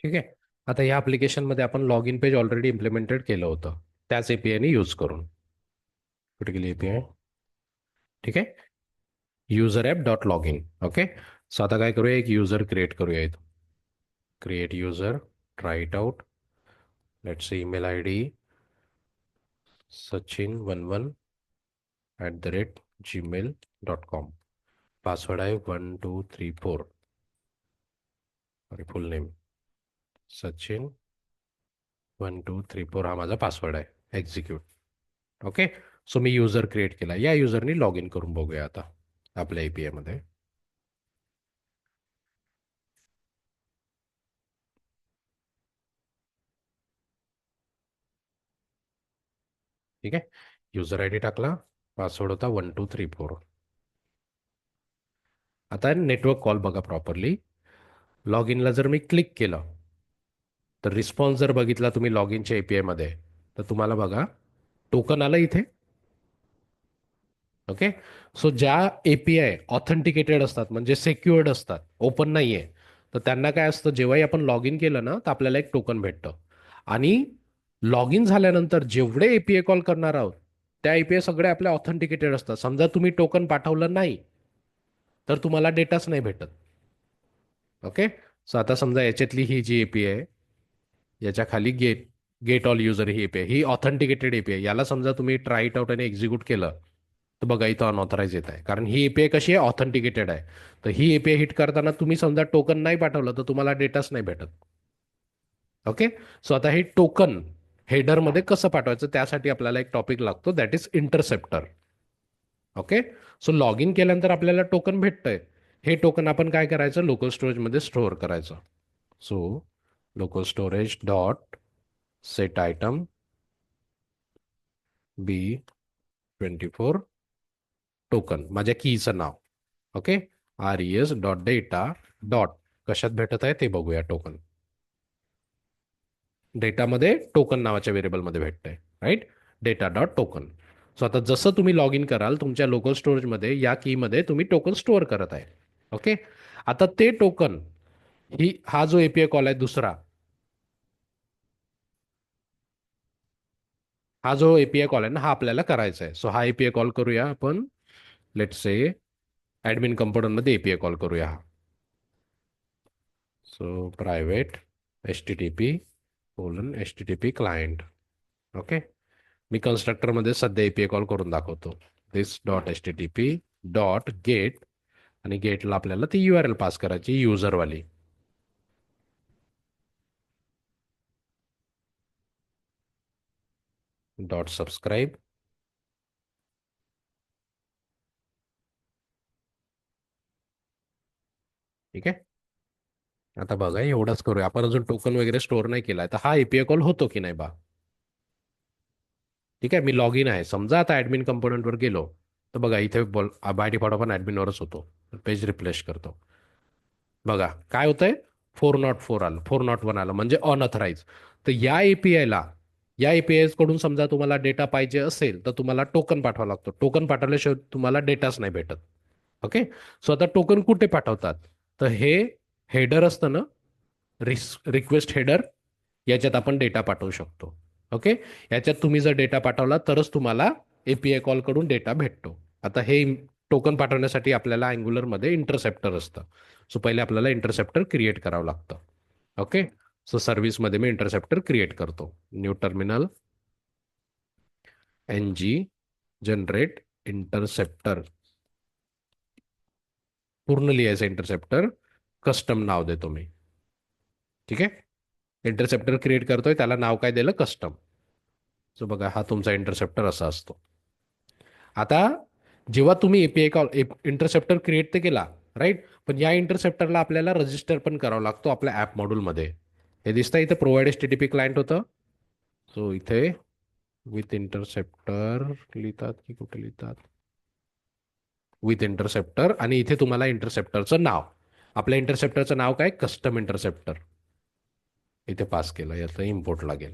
ठीक आहे. आता या ॲप्लिकेशनमध्ये आपण log in page already implemented केलं होतं, त्याच एपीआयने यूज करून. कुठे गेली एपीआय? ठीक आहे. User app dot log in. Okay. So आता काय करूया, एक युजर क्रिएट करूया इथं. Create user, try it out. Let's email I D sachin11@gmail.com. Password आहे 1234. सॉरी, फुल नेम सचिन 1234 हा माझा पासवर्ड आहे. एक्झिक्यूट. ओके. सो मी युजर क्रिएट केला. या युजरनी लॉग इन करून बघूया आता आपल्या एपीआय मध्ये. ठीक आहे. युजर आय डी टाकला, पासवर्ड होता 1234. आता नेटवर्क कॉल बघा प्रॉपरली. लॉग इनला जर मी क्लिक केलं, तर रिस्पॉन्स जर बघितला तुम्ही लॉग इनच्या एपीआय मध्ये, तर तुम्हाला बघा टोकन आलं इथे. ओके. सो ज्या एपीआय ऑथेंटिकेटेड असतात म्हणजे सेक्युअर्ड असतात, ओपन नाही आहे, तर त्यांना काय असतं, जेव्हाही आपण लॉग इन केलं ना, तर आपल्याला एक टोकन भेटतं. आणि लॉग इन झाल्यानंतर जेवढे एपीआय कॉल करणार आहोत, त्या एपीआय सगळे आपल्या ऑथेंटिकेटेड असतात. समजा तुम्ही टोकन पाठवलं नाही, तर तुम्हाला डेटाच नाही भेटत. ओके. सो आता समजा याच्यातली ही जी एपीआय आहे, याच्या खाली गेट गेट ऑल युजर ही एपीआय, ही ऑथेंटिकेटेड एपीआय. याला समजा तुम्ही ट्राय इट आउट आणि एक्झिक्यूट केलं, तर बघा इथं अनऑथराईज येत आहे, कारण ही एपीआय कशी आहे, ऑथेंटिकेटेड आहे. तर ही एपीआय हिट करताना तुम्ही समजा टोकन नाही पाठवलं, तर तुम्हाला डेटाच नाही भेटत. ओके. सो आता हे टोकन हेडरमध्ये कसं पाठवायचं, त्यासाठी आपल्याला एक टॉपिक लागतो, that is interceptor. Okay. So log in केल्यानंतर आपल्याला टोकन भेटतंय. हे टोकन आपण काय करायचं, लोकल स्टोरेजमध्ये स्टोअर करायचं. So local storage dot set item B24 token, माझ्या कीचं नाव. Okay. res dot data dot, कशात भेटत आहे ते बघूया. टोकन डेटामध्ये टोकन नावाच्या व्हेरिएबलमध्ये भेटतंय. Right. Data dot token. So आता जसं तुम्ही लॉग इन कराल तुमच्या लोकल स्टोरेजमध्ये, या कीमध्ये तुम्ही टोकन स्टोअर करत आहे. ओके. आता ते टोकन, हा जो एपीआय कॉल आहे दुसरा, हा जो एपीआय कॉल आहे ना, हा आपल्याला करायचा आहे. सो हा एपीआय कॉल करूया आपण. लेट्स से ऍडमिन कंपोनंट मध्ये एपीआय कॉल करूया हा. So private HTTP client. Okay. मी कन्स्ट्रक्टरमध्ये सध्या एपीआय कॉल करून दाखवतो. This dot HTTP dot get, आणि गेटला आपल्याला ती URL पास करायची, युजरवाली. Dot subscribe. ठीक आहे. आता बघा एवढंच करूया आपण, अजून टोकन वगैरे स्टोअर नाही केलाय, तर हा एपीआय कॉल होतो की नाही बा. ठीक आहे. मी लॉग इन आहे समजा, आता ऍडमिन कंपोनंटवर गेलो, तर बघा इथे बोल बाय डिफॉल्ट आपण ऍडमिनवरच होतो. पेज रिफ्रेश करतो. बघा काय होतंय, 404 आलं, 401 आलं, म्हणजे अनऑथराईज. तर या एपीआय कडून समजा तुम्हाला डेटा पाहिजे असेल, तर तुम्हाला टोकन पाठवावं लागतो. टोकन पाठवल्याशिवाय तुम्हाला डेटाच नाही भेटत. ओके. सो आता टोकन कुठे पाठवतात, तर हे हेडर असतं ना, रिक्वेस्ट हेडर, याच्यात आपण डेटा पाठवू शकतो. ओके. याच्यात तुम्ही जर डेटा पाठवला तरच तुम्हाला एपीआय कॉल कडून डेटा भेटतो. आता हे टोकन पाठवण्यासाठी आपल्याला अँग्युलरमध्ये इंटरसेप्टर असतं. सो पहिले आपल्याला इंटरसेप्टर क्रिएट करावं लागतं. ओके. सो सर्व्हिसमध्ये मी इंटरसेप्टर क्रिएट करतो. New terminal, NG generate interceptor. पूर्ण लिहायचं इंटरसेप्टर, कस्टम नाव देतो मी. ठीक आहे. इंटरसेप्टर क्रिएट करतोय, त्याला नाव काय दिलं, कस्टम. सो बघा हा तुमचा इंटरसेप्टर असा असतो. आता जेव्हा तुम्ही एपीआय कॉल इंटरसेप्टर क्रिएट ते केला, राईट, पण या इंटरसेप्टरला आपल्याला रजिस्टर पण करावा लागतो आपल्या ॲप मॉड्यूलमध्ये. हे दिसतं इथे प्रोव्हाइड HTTP क्लायंट होतं. सो इथे विथ इंटरसेप्टर लिहितात की कुठे लिहितात, विथ इंटरसेप्टर, आणि इथे तुम्हाला इंटरसेप्टरचं नाव, आपल्या इंटरसेप्टरचं नाव काय, कस्टम इंटरसेप्टर, इथे पास केलं. याचं इम्पोर्ट लागेल.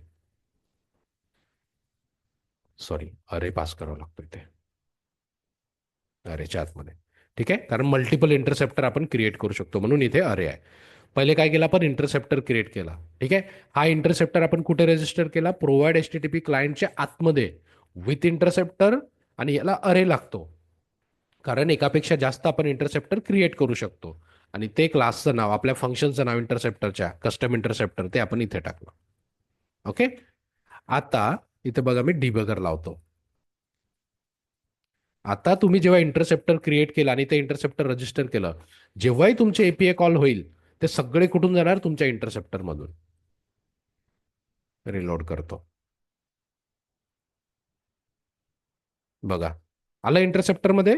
सॉरी, अरे पास करावं लागतो इथे, अरेच्या आतमध्ये. ठीक आहे. कारण मल्टिपल इंटरसेप्टर आपण क्रिएट करू शकतो, म्हणून इथे अरे आहे. पहिले काय केलं आपण, इंटरसेप्टर क्रिएट केला. ठीक आहे. हा इंटरसेप्टर आपण कुठे रजिस्टर केला, प्रोव्हाइड HTTP क्लायंटच्या आतमध्ये विथ इंटरसेप्टर. आणि याला अरे लागतो, कारण एकापेक्षा जास्त आपण इंटरसेप्टर क्रिएट करू शकतो. आणि ते क्लासचं नाव, आपल्या फंक्शनचं नाव इंटरसेप्टरच्या, कस्टम इंटरसेप्टर, ते आपण इथे टाकलं. ओके. आता इथे बघा मी डिबगर लावतो. आता तुम्ही जेव्हा इंटरसेप्टर क्रिएट केलं आणि ते इंटरसेप्टर रजिस्टर केलं, जेव्हाही तुमचे एपीआय कॉल होईल, ते सगळे कुठून जाणार, तुमच्या इंटरसेप्टर मधून. रिलोड करतो. बघा, आलं इंटरसेप्टर मध्ये.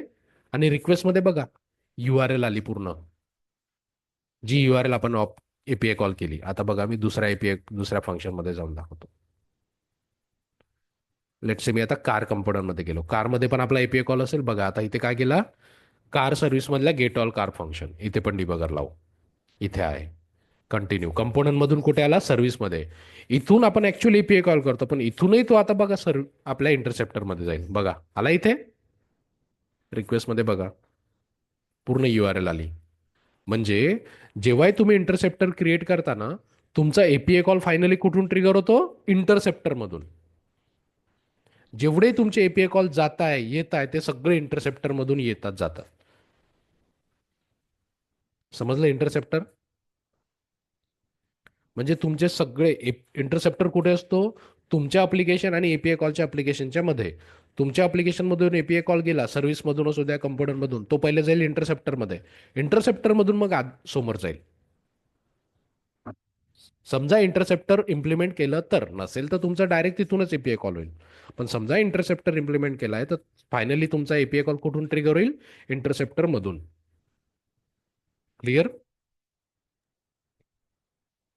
आणि रिक्वेस्ट मध्ये बघा, URL आली पूर्ण, जी URL आपण एपीआय कॉल केली. आता बघा, मी दुसऱ्या एपीआय, दुसऱ्या फंक्शन मध्ये जाऊन दाखवतो. लेट्स से मी आता कार कंपोनंट मध्ये गेलो. कारमध्ये पण आपला एपीआय कॉल असेल. बघा आता इथे काय केला, कार सर्व्हिस मधल्या गेट ऑल कार फंक्शन, इथे पण डिबगर लावू. इथे आहे. कंटिन्यू कंपोनंट मधून कुठे आला, सर्व्हिसमध्ये. इथून आपण ऍक्च्युअली एपीआय कॉल करतो, पण इथूनही तो आता बघा आपल्या इंटरसेप्टर मध्ये जाईल. बघा आला इथे. रिक्वेस्ट मध्ये बघा, पूर्ण URL आली. म्हणजे जेव्हाही तुम्ही इंटरसेप्टर क्रिएट करताना, तुमचा एपीआय कॉल फायनली कुठून ट्रिगर होतो, इंटरसेप्टर मधून. जेवढे तुमचे एपीआय कॉल जात आहे, येत आहे, ते सगळे इंटरसेप्टर मधून येतात, जातात. समजलं इंटरसेप्टर? म्हणजे तुमचे सगळे इंटरसेप्टर कुठे असतो, तुमच्या अप्लिकेशन आणि एपीआय कॉलच्या अप्लिकेशनच्या मध्ये. तुमच्या अप्लिकेशन मधून एपीआय कॉल गेला, सर्व्हिस मधून असू द्या, कंपोनंट मधून, तो पहिले जाईल इंटरसेप्टर मध्ये. इंटरसेप्टर मधून मग समोर जाईल. समजा इंटरसेप्टर इम्प्लिमेंट केलं तर, नसेल तर तुमचा डायरेक्ट तिथूनच एपीआय कॉल होईल. पण समजा इंटरसेप्टर इम्प्लिमेंट केला आहे, तर फायनली तुमचा एपीआय कॉल कुठून ट्रिगर होईल, इंटरसेप्टर मधून. क्लिअर?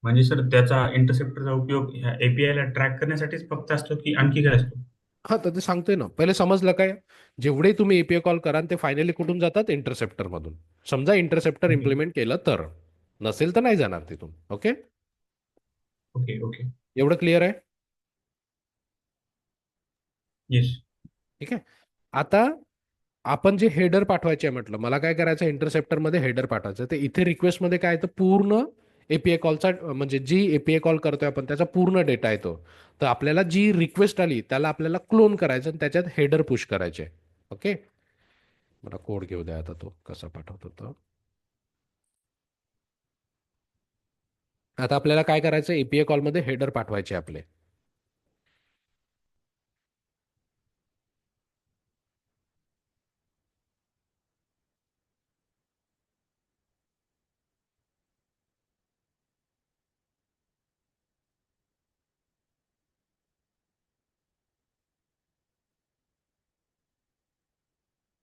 म्हणजे सर त्याचा इंटरसेप्टरचा उपयोग ह्या एपीआय ला ट्रॅक करण्यासाठीच फक्त असतो की आणखी काय असतो? हा, तर ते सांगतोय ना, पहिले समजलं काय. जेवढे तुम्ही एपीआय कॉल कराल, ते फायनली कुठून जातात, इंटरसेप्टर मधून. समजा इंटरसेप्टर ओके इम्प्लिमेंट केलं तर, नसेल तर नाही जाणार तिथून. ओके. Okay okay. एवढं क्लिअर आहे? येस. ठीक आहे. आता आपण जे हेडर पाठवायचे आहे म्हटलं, मला काय करायचं, इंटरसेप्टर मध्ये हेडर पाठवायचं. ते इथे रिक्वेस्ट मध्ये काय, तर पूर्ण एपीआय कॉलचा, म्हणजे जी एपीआय कॉल करतोय आपण, त्याचा पूर्ण डेटा येतो. तर आपल्याला जी रिक्वेस्ट आली, त्याला आपल्याला क्लोन करायचं आणि त्याच्यात हेडर पुश करायचे. ओके. मला कोड घेऊ द्या आता, तो कसा पाठवतो तो. आता आपल्याला काय करायचं, एपीआय कॉलमध्ये हेडर पाठवायचे आपले.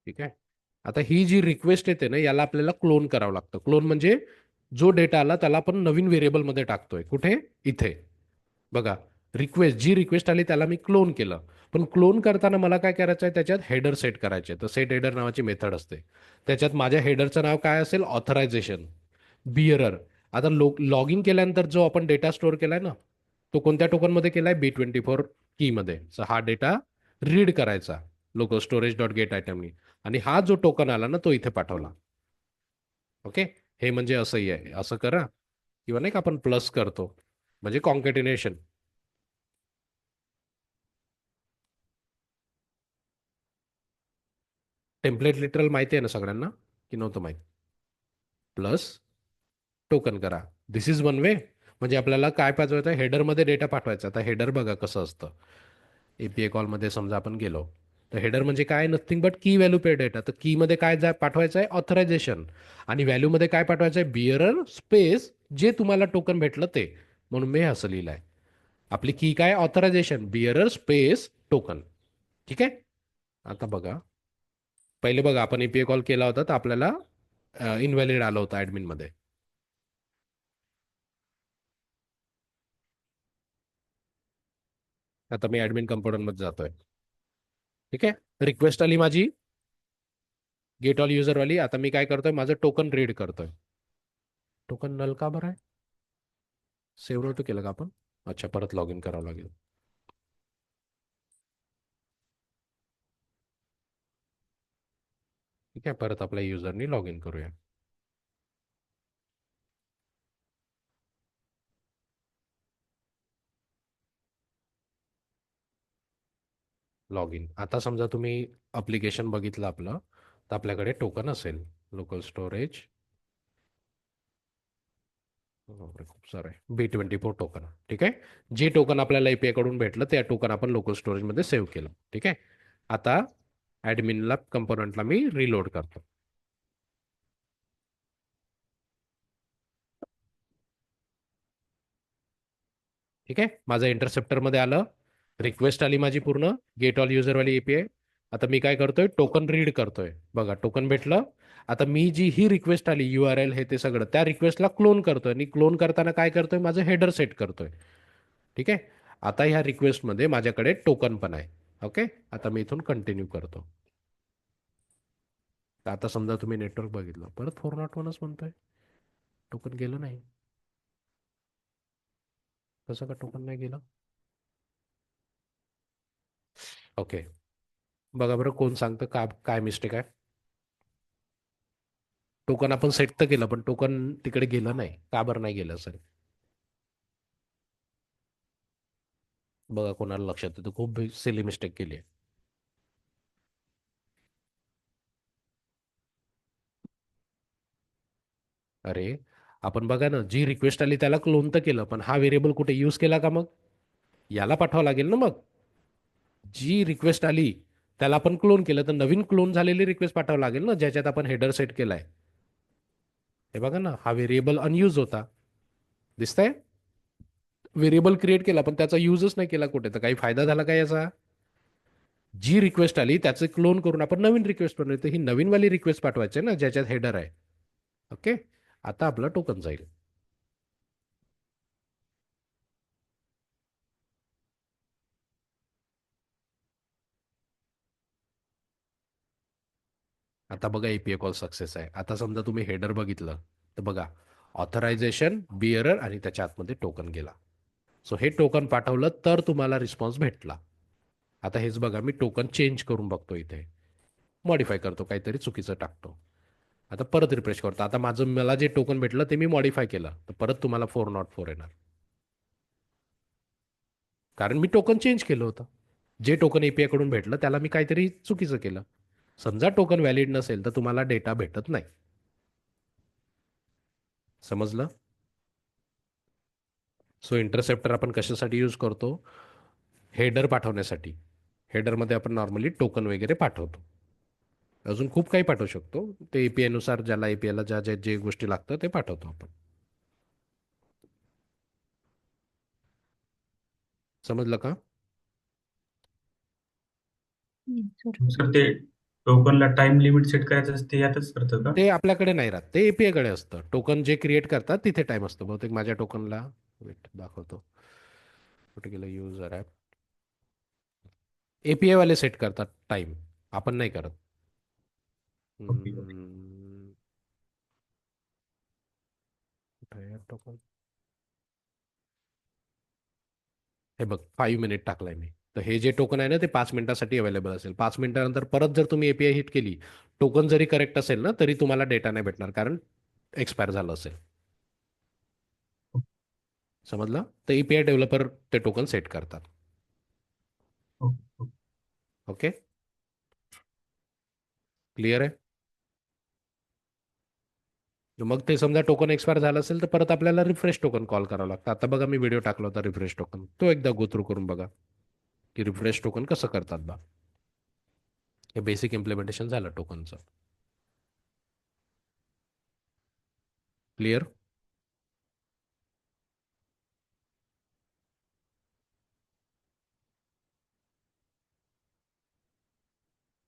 ठीक आहे. आता ही जी रिक्वेस्ट येते ना, याला आपल्याला क्लोन करावं लागतं. क्लोन म्हणजे जो डेटा आला त्याला आपण नवीन व्हेरिएबलमध्ये टाकतोय. कुठे, इथे. बघा, रिक्वेस्ट, जी रिक्वेस्ट आली त्याला मी क्लोन केलं. पण क्लोन करताना मला काय करायचं आहे, त्याच्यात हेडर सेट करायचे. तर सेट हेडर नावाची मेथड असते. त्याच्यात माझ्या हेडरचं नाव काय असेल, ऑथरायझेशन, बिअरर. आता लॉग इन केल्यानंतर जो आपण डेटा स्टोअर केलाय ना, तो कोणत्या टोकनमध्ये केलाय, B24 कीमध्ये. सो हा डेटा रीड करायचा, लोकल स्टोरेज डॉट गेट आयटमनी. आणि हा जो टोकन आला ना, तो इथे पाठवला. ओके. हे म्हणजे असंही आहे, असं करा. किंवा नाही का, आपण प्लस करतो, म्हणजे कॉन्कॅटिनेशन. टेम्पलेट लिटरल माहिती आहे ना सगळ्यांना, की नव्हतं माहित? प्लस टोकन करा. दिस इज वन वे. म्हणजे आपल्याला काय पाठवायचं, हेडरमध्ये डेटा पाठवायचा. आता हेडर बघा कसं असतं. एपीआय कॉलमध्ये समजा आपण गेलो, तर हेडर म्हणजे काय, नथिंग बट की व्हॅल्यू पेड डेटा. तर की मध्ये काय पाठवायचं आहे, ऑथरायझेशन. आणि व्हॅल्यू मध्ये काय पाठवायचं आहे, बिअरर स्पेस जे तुम्हाला टोकन भेटलं ते. म्हणून मी हे असं लिहिलं आहे. आपली की काय, ऑथरायझेशन, बिअरर स्पेस टोकन. ठीक आहे. आता बघा, पहिले बघा, आपण एपीआय कॉल केला होता, तर आपल्याला इनव्हॅलिड आलं होतं ऍडमिन मध्ये. आता मी ऍडमिन कंपोनंट मध्ये जातोय. ठीक आहे. रिक्वेस्ट आली माझी, गेट ऑल युजर वाली. आता मी काय करतोय, माझं टोकन रीड करतोय. टोकन नल का बरं आहे, सेव्ह नव्हतं केलं का आपण? अच्छा, परत लॉग इन करावं लागेल. ठीक आहे, परत आपल्या युजरनी लॉग इन करूया. Log in. आता समजा तुम्ही अप्लिकेशन बघितलं आपलं, तर आपल्याकडे टोकन असेल. लोकल स्टोरेज खूप सारं आहे. B24 token. ठीक आहे. जे टोकन आपल्याला API कडून भेटलं त्या टोकन आपण लोकल स्टोरेजमध्ये सेव्ह केलं. ठीक आहे. आता ॲडमिनला कंपोनंटला मी रिलोड करतो. ठीक आहे. माझं इंटरसेप्टरमध्ये आलं. रिक्वेस्ट आली माझी पूर्ण. गेट ऑल युजरवाली API. आता मी काय करतोय, टोकन रीड करतोय. बघा टोकन भेटलं. आता मी जी ही रिक्वेस्ट आली URL हे ते सगळं त्या रिक्वेस्टला क्लोन करतोय आणि क्लोन करताना काय करतोय, माझं हेडर सेट करतोय. ठीक आहे. आता ह्या रिक्वेस्टमध्ये माझ्याकडे टोकन पण आहे. ओके. आता मी इथून कंटिन्यू करतो. तर आता समजा तुम्ही नेटवर्क बघितलं, परत 401च म्हणतोय. टोकन गेलं नाही. कसं का टोकन नाही गेलं? ओके. बघा बरं कोण सांगतं का काय मिस्टेक आहे. टोकन आपण सेट तर केलं पण टोकन तिकडे गेलं नाही. का बरं नाही गेलं सर? बघा कोणाला लक्षात येतं, खूप सिली मिस्टेक केली आहे. अरे आपण बघा ना, जी रिक्वेस्ट आली त्याला क्लोन तर केलं, पण हा व्हेरिएबल कुठे यूज केला का मग? याला पाठवावं लागेल ना मग. जी रिक्वेस्ट आली त्याला आपण क्लोन केलं, तर नवीन क्लोन झालेली रिक्वेस्ट पाठवावं लागेल ना, ज्याच्यात आपण हेडर सेट केलाय. हे बघा ना, हा व्हेरिएबल अनयूज होता. दिसतंय? व्हेरिएबल क्रिएट केला पण त्याचा युजच नाही केला कुठे, तर काही फायदा झाला का याचा? जी रिक्वेस्ट आली त्याचे क्लोन करून आपण नवीन रिक्वेस्ट बनवतो. ही नवीनवाली रिक्वेस्ट पाठवायची आहे ना, ज्याच्यात हेडर आहे. ओके. आता आपलं टोकन जाईल. आता बघा API कॉल सक्सेस आहे. आता समजा तुम्ही हेडर बघितलं, तर बघा ऑथरायझेशन, बिअरर आणि त्याच्या आतमध्ये टोकन गेला. सो हे टोकन पाठवलं तर तुम्हाला रिस्पॉन्स भेटला. आता हेच बघा, मी टोकन चेंज करून बघतो इथे. मॉडीफाय करतो, काहीतरी चुकीचं टाकतो. आता परत रिफ्रेश करतो. आता मला जे टोकन भेटलं ते मी मॉडीफाय केलं, तर परत तुम्हाला 404 येणार. कारण मी टोकन चेंज केलं होतं. जे टोकन API कडून भेटलं त्याला मी काहीतरी चुकीचं केलं. समजा टोकन व्हॅलिड नसेल तर तुम्हाला डेटा भेटत नाही. समजलं? सो इंटरसेप्टर आपण कशासाठी यूज करतो? हेडर पाठवण्यासाठी. हेडरमध्ये आपण नॉर्मली टोकन वगैरे पाठवतो. अजून खूप काही पाठवू शकतो. ते API नुसार ज्याला API ला ज्या ज्या जे गोष्टी लागतात ते पाठवतो आपण. समजलं का? सर. सर ते टोकनला टाइम लिमिट सेट करायचं असते यातच करतं का? ते आपल्याकडे नाही राहत. ते API कडे असतं. टोकन जे क्रिएट करतात तिथे टाइम असतो. बहुतेक माझ्या टोकनला वेट दाखवतो. कुठे गेलं युजर ॲप. API वाले सेट करतात टाइम. आपण नाही करत. Okay okay. हम्म, कुठे आहे टोकन? हे बघ 5 मिनिट टाकलाय मी. तर हे जे टोकन आहे ना ते 5 मिनिटासाठी अवेलेबल असेल. 5 मिनिटानंतर परत जर तुम्ही API हिट केली, टोकन जरी करेक्ट असेल ना तरी तुम्हाला डेटा नाही भेटणार कारण एक्सपायर झालं असेल. समजलं? तर API डेव्हलपर ते टोकन सेट करतात. Okay okay. ओके. क्लिअर आहे? मग ते समजा टोकन एक्सपायर झालं असेल तर परत आपल्याला रिफ्रेश टोकन कॉल करावं लागतं. आता बघा मी व्हिडिओ टाकला होता रिफ्रेश टोकन, तो एकदा गो थ्रू करून बघा की रिफ्रेश टोकन कसं करतात बा. हे बेसिक इम्प्लिमेंटेशन झालं टोकनचं. क्लिअर?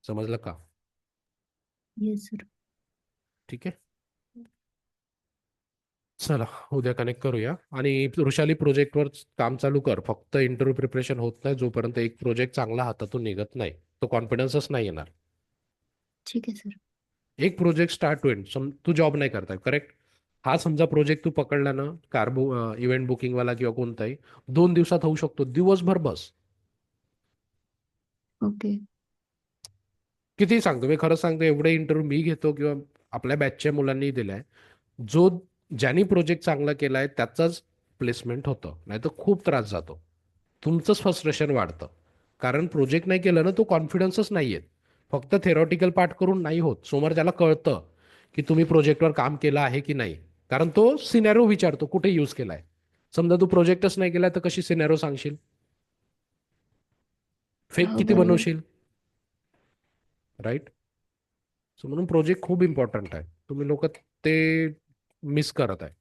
समजलं का? Yes sir. ठीक आहे. चला उद्या कनेक्ट करूया. आणि वृषाली प्रोजेक्टवर काम चालू कर. फक्त इंटरव्ह्यू प्रिपरेशन होत नाही जोपर्यंत एक प्रोजेक्ट चांगला हातातून निघत नाही, तो कॉन्फिडन्सच नाही येणार. ठीक आहे सर. एक प्रोजेक्ट स्टार्ट होईल, तू जॉब नाही करताय करेक्ट. हा समजा प्रोजेक्ट तू पकडला ना, इव्हेंट बुकिंगवाला किंवा कोणताही, 2 दिवसात होऊ शकतो. दिवसभर बस. ओके. किती सांगतो मी, खरं सांगतो, एवढे इंटरव्ह्यू मी घेतो किंवा आपल्या बॅचच्या मुलांनी दिलाय. जो ज्यांनी प्रोजेक्ट चांगला केलाय त्याचाच प्लेसमेंट होतं, नाही तर खूप त्रास जातो. तुमचंच फ्रस्ट्रेशन वाढतं. कारण प्रोजेक्ट नाही केलं ना, तो कॉन्फिडन्सच नाही येत. फक्त थेरॉटिकल पार्ट करून नाही होत. समोरच्याला कळतं की तुम्ही प्रोजेक्टवर काम केलं आहे की नाही. कारण तो सिनॅरो विचारतो कुठे यूज केलाय. समजा तू प्रोजेक्टच नाही केलाय तर कशी सिनॅरो सांगशील? फेक हो किती बरोबर. बनवशील? राईट. सो म्हणून प्रोजेक्ट खूप इम्पॉर्टंट आहे. तुम्ही लोक ते मिस करत आहे.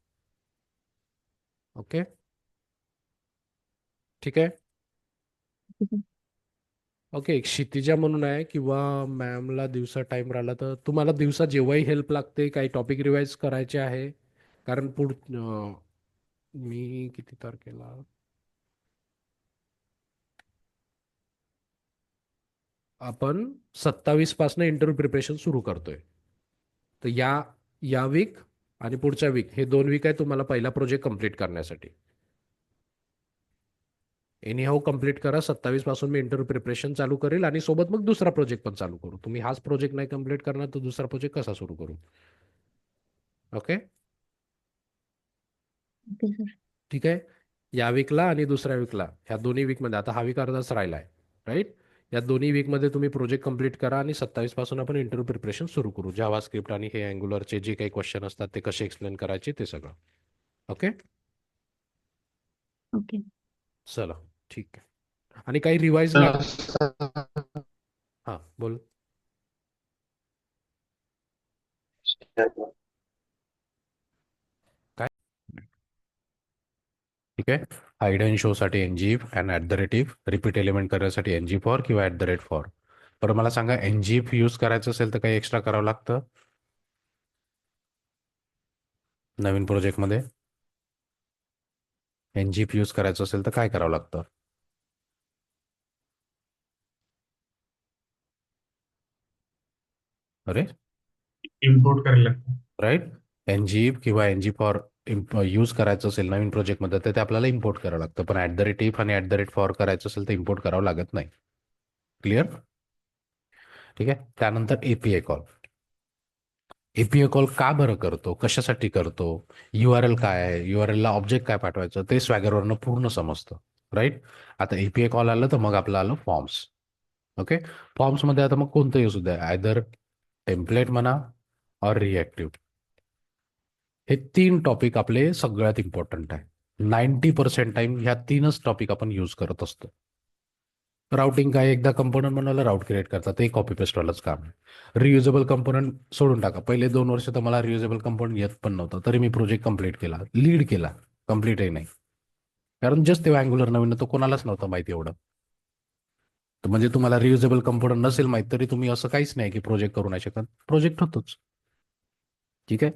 ओके. ठीक आहे. ठीक आहे. ओके. एक क्षितिजा म्हणून आहे, किंवा मॅमला दिवसा टाइम राहिला तर तुम्हाला दिवसा जेव्हाही हेल्प लागते काही टॉपिक रिवाइज करायचे आहे. कारण मी किती तारखेला आपण 27 पासून इंटरव्ह्यू प्रिपरेशन सुरू करतोय. तर या वीक आणि पुढच्या वीक हे 2 वीक आहे तुम्हाला पहिला प्रोजेक्ट कम्प्लीट करण्यासाठी. एनी हाऊ कम्प्लीट करा. 27 पासून मी इंटरव्ह्यू प्रिपरेशन चालू करेल आणि सोबत मग दुसरा प्रोजेक्ट पण चालू करू. तुम्ही हाच प्रोजेक्ट नाही कम्प्लीट करणार तर दुसरा प्रोजेक्ट कसा सुरू करू? ओके. Okay sir. ठीक आहे. या वीकला आणि दुसऱ्या वीकला, ह्या दोन्ही वीकमध्ये, आता हा वीक अर्धाच राहिला आहे. राईट. या दोन्ही वीकमध्ये तुम्ही प्रोजेक्ट कम्प्लीट करा आणि 27 पासून आपण इंटरव्ह्यू प्रिपरेशन सुरू करू. जावा स्क्रिप्ट आणि हे अँग्युलरचे जे काही क्वेश्चन असतात ते कसे एक्सप्लेन करायचे ते सगळं. ओके. ओके. चला. ठीक आहे. आणि काही रिवाइज हां बोल. काय? ठीक आहे. हाईड अँड शो साठी ngIf and at the rate if, repeat element करण्यासाठी एनजी फॉर किंवा ॲट द रेट फॉर. बरं मला सांगा, एनजीफ यूज करायचं असेल तर काही एक्स्ट्रा करावं लागतं नवीन प्रोजेक्टमध्ये? एनजीफ यूज करायचं असेल तर काय करावं लागतं? अरे इम्पोर्ट करायला लागतं. राईट. एनजीफ किंवा एनजी फॉर यूज करायचं असेल नवीन प्रोजेक्टमध्ये तर ते आपल्याला इम्पोर्ट करावं लागतं. पण ॲट द रेट इफ आणि ॲट द रेट फॉर करायचं असेल तर इम्पोर्ट करावं लागत नाही. क्लिअर? ठीक आहे. त्यानंतर एपीआय कॉल. एपीआय कॉल का बरं करतो, कशासाठी करतो, URL काय आहे, URL ला ऑब्जेक्ट काय पाठवायचं ते स्वॅगरवरनं पूर्ण समजतं. राईट. आता एपीआय कॉल आलं तर मग आपलं आलं फॉर्म्स. ओके. फॉर्म्समध्ये आता मग कोणतं यूज होतं, आयदर टेम्पलेट म्हणा और रिॲक्टिव्ह. हे 3 टॉपिक आपले सगळ्यात इम्पॉर्टंट आहे. 90% टाइम ह्या 3च टॉपिक आपण यूज करत असतो. राउटिंग काय, एकदा कंपोनंट बनवलं राउट क्रिएट करतात, ते कॉपी पेस्टवालंच काम आहे. रियुजेबल कंपोनंट सोडून टाका. पहिले 2 वर्ष तर मला रियुजेबल कंपोनंट येत पण नव्हतं, तरी मी प्रोजेक्ट कंप्लीट केला, लीड केला. कम्प्लीटही नाही, कारण जस्ट तेव्हा अँग्युलर नवीन तो कोणालाच नव्हतं माहिती एवढं. तर म्हणजे तुम्हाला रियुजेबल कंपोनंट नसेल माहित तरी तुम्ही असं काहीच नाही की प्रोजेक्ट करू नाही शकत. प्रोजेक्ट होतोच. ठीक आहे.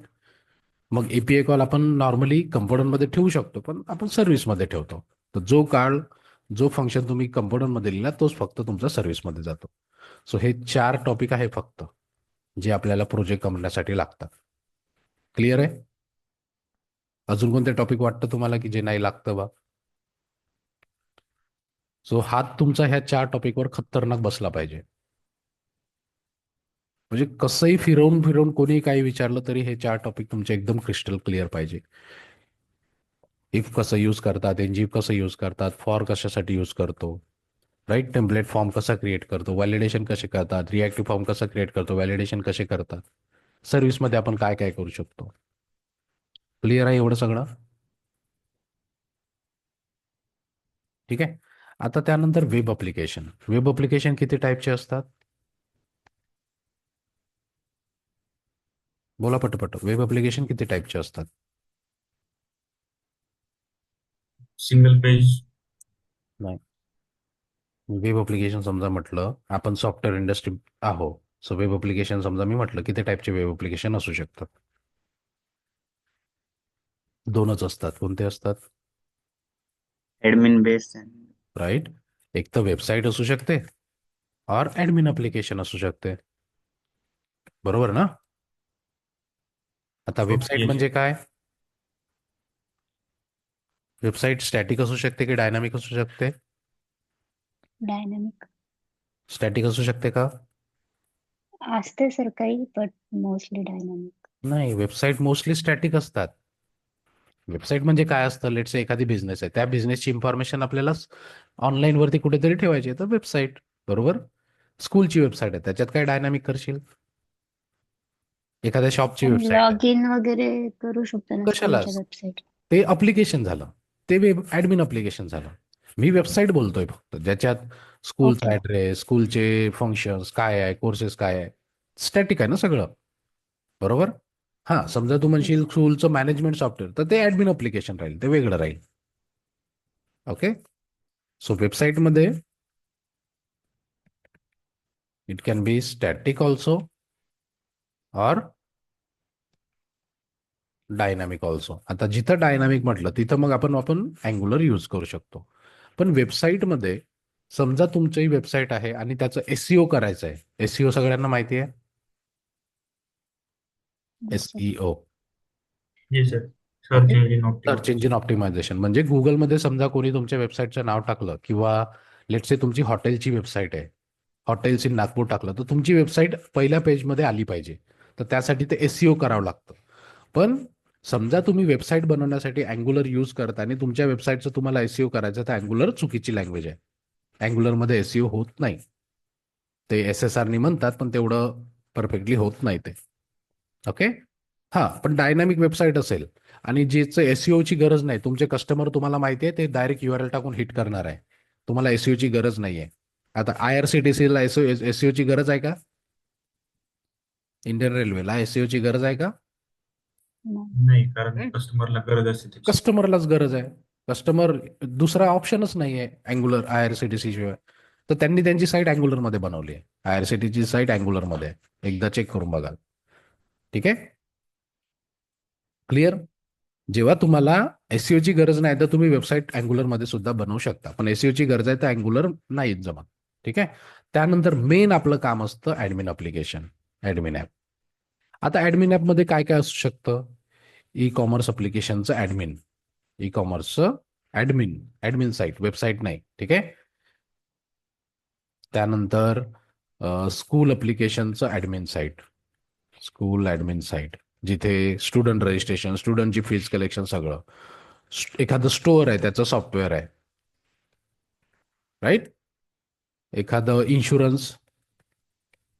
मग एपीआय कॉल आपण नॉर्मली कंपोनंटमध्ये ठेवू शकतो, पण आपण सर्व्हिसमध्ये ठेवतो. तर जो फंक्शन तुम्ही कंपोनंटमध्ये लिहिला तोच फक्त तुमचा सर्व्हिसमध्ये जातो. सो हे 4 टॉपिक आहे फक्त जे आपल्याला प्रोजेक्ट करण्यासाठी लागतात. क्लिअर आहे? अजून कोणते टॉपिक वाटतं तुम्हाला की जे नाही लागतं बा? सो हात तुमचा ह्या 4 टॉपिकवर खतरनाक बसला पाहिजे. म्हणजे कसंही फिरवून फिरवून कोणी काही विचारलं तरी हे 4 टॉपिक तुमचे एकदम क्रिस्टल क्लिअर पाहिजे. इफ कसं यूज करतात, एनजीफ कसं यूज करतात, फॉर कशासाठी यूज करतो, राईट, टेम्पलेट फॉर्म कसा क्रिएट करतो, व्हॅलिडेशन कसे करतात, रिॲक्टिव्ह फॉर्म कसा क्रिएट करतो, व्हॅलिडेशन कसे करतात, सर्व्हिसमध्ये आपण काय काय करू शकतो. क्लिअर आहे एवढं सगळं? ठीक आहे. आता त्यानंतर वेब अप्लिकेशन. वेब अप्लिकेशन किती टाईपचे असतात? बोला पटपट. वेब अप्लिकेशन किती टाईपचे असतात? Single page. नाही. वेब अप्लिकेशन समजा म्हटलं आपण सॉफ्टवेअर इंडस्ट्री आहो, सो वेब अप्लिकेशन समजा मी म्हटलं किती टाईपचे वेब अप्लिकेशन असू शकतात? 2च असतात. कोणते असतात? Admin base right. एक तर वेबसाईट असू शकते और ऍडमिन अप्लिकेशन असू शकते. बरोबर ना? आता वेबसाईट ओके. म्हणजे काय? वेबसाईट स्टॅटिक असू शकते की डायनामिक असू शकते? डायनॅमिक स्टॅटिक असू शकते का? असते सर काही, बट मोस्टली डायनॅमिक. नाही, वेबसाईट मोस्टली स्टॅटिक असतात. वेबसाईट म्हणजे काय असतं? लेट्स से एखादी बिझनेस आहे, त्या बिझनेसची इन्फॉर्मेशन आपल्याला ऑनलाईन वरती कुठेतरी ठेवायची आहे, तर वेबसाईट. बरोबर. स्कूलची वेबसाईट आहे, त्याच्यात काय डायनामिक करशील? एखाद्या शॉपची पण वेबसाईट आहे, लॉग इन वगैरे करू शकतो ना स्कूलच्या कशालाच? वेबसाईट. ते अप्लिकेशन झालं, ते वेब ऍडमिन अप्लिकेशन झालं. मी वेबसाईट बोलतोय फक्त, ज्याच्यात स्कूलचा ओके. ऍड्रेस, स्कूलचे फंक्शन्स काय आहे, कोर्सेस काय आहे, स्टॅटिक आहे ना सगळं. बरोबर. हा, समजा तू म्हणशील येस. स्कूलचं मॅनेजमेंट सॉफ्टवेअर, तर ते ऍडमिन अप्लिकेशन राहील, ते वेगळं राहील. ओके. सो वेबसाईटमध्ये it can be static also और डायनामिक ऑल्सो. आता जिथं डायनामिक म्हटलं तिथं मग आपण आपण अँग्युलर यूज करू शकतो. पण वेबसाईटमध्ये समजा तुमची वेबसाईट आहे आणि त्याचं एसईओ करायचं आहे. एसईओ सगळ्यांना माहिती आहे. Yes sir. एसईओ, जी sir. Search okay. Engine search optimization. Engine optimization म्हणजे गुगलमध्ये समजा कोणी तुमच्या वेबसाईटचं नाव टाकलं, किंवा लेट्स से तुमची हॉटेलची वेबसाईट आहे, हॉटेल्स इन नागपूर टाकलं, तर तुमची वेबसाईट पहिल्या पेजमध्ये आली पाहिजे. तर त्यासाठी ते एसईओ करावं लागतं. पण समजा तुम्ही वेबसाईट बनवण्यासाठी अँग्युलर यूज करता आणि तुमच्या वेबसाईटचं तुम्हाला एसईओ करायचं, तर अँग्युलर चुकीची लँग्वेज आहे. अँग्युलरमध्ये एसईओ होत नाही. ते SSRनी म्हणतात, पण तेवढं परफेक्टली होत नाही ते. ओके. हा, पण डायनामिक वेबसाईट असेल आणि जिचं एसईओची गरज नाही, तुमचे कस्टमर तुम्हाला माहिती आहे, ते डायरेक्ट URL टाकून हिट करणार आहे. तुम्हाला एसईओची गरज नाहीये. आता IRCTCला एसईओची गरज आहे का? इंडियन रेल्वेला एसईओची गरज आहे का? नाही. नाही, कारण कस्टमरला गरज असते त्याची. कस्टमरलाच गरज आहे. कस्टमर, दुसरा ऑप्शनच नाहीये अँग्युलर IRCTC शिवाय. तर त्यांनी त्यांची साईट अँग्युलरमध्ये बनवली आहे. IRCTCची साईट अँग्युलरमध्ये आहे. एकदा चेक करून बघा. ठीक आहे. क्लिअर. जेव्हा तुम्हाला एसईओची गरज नाही, तर तुम्ही वेबसाईट अँग्युलरमध्ये सुद्धा बनवू शकता. पण एसईओची गरज आहे तर अँग्युलर नाही जमत. ठीक आहे. त्यानंतर मेन आपलं काम असतं ऍडमिन अप्लिकेशन, ऍडमिन ऍप. आता ऍडमिन ऍपमध्ये काय काय असू शकतं? ई कॉमर्स अप्लिकेशनचं ऍडमिन, ई कॉमर्सचं ऍडमिन, ऍडमिन साईट, वेबसाईट नाही. ठीक आहे. त्यानंतर स्कूल अप्लिकेशनचं admin site, school admin site, जिथे स्टुडंट रजिस्ट्रेशन, स्टुडंटची फीज कलेक्शन सगळं. एखादं स्टोअर आहे, त्याचं सॉफ्टवेअर आहे, राईट. एखादं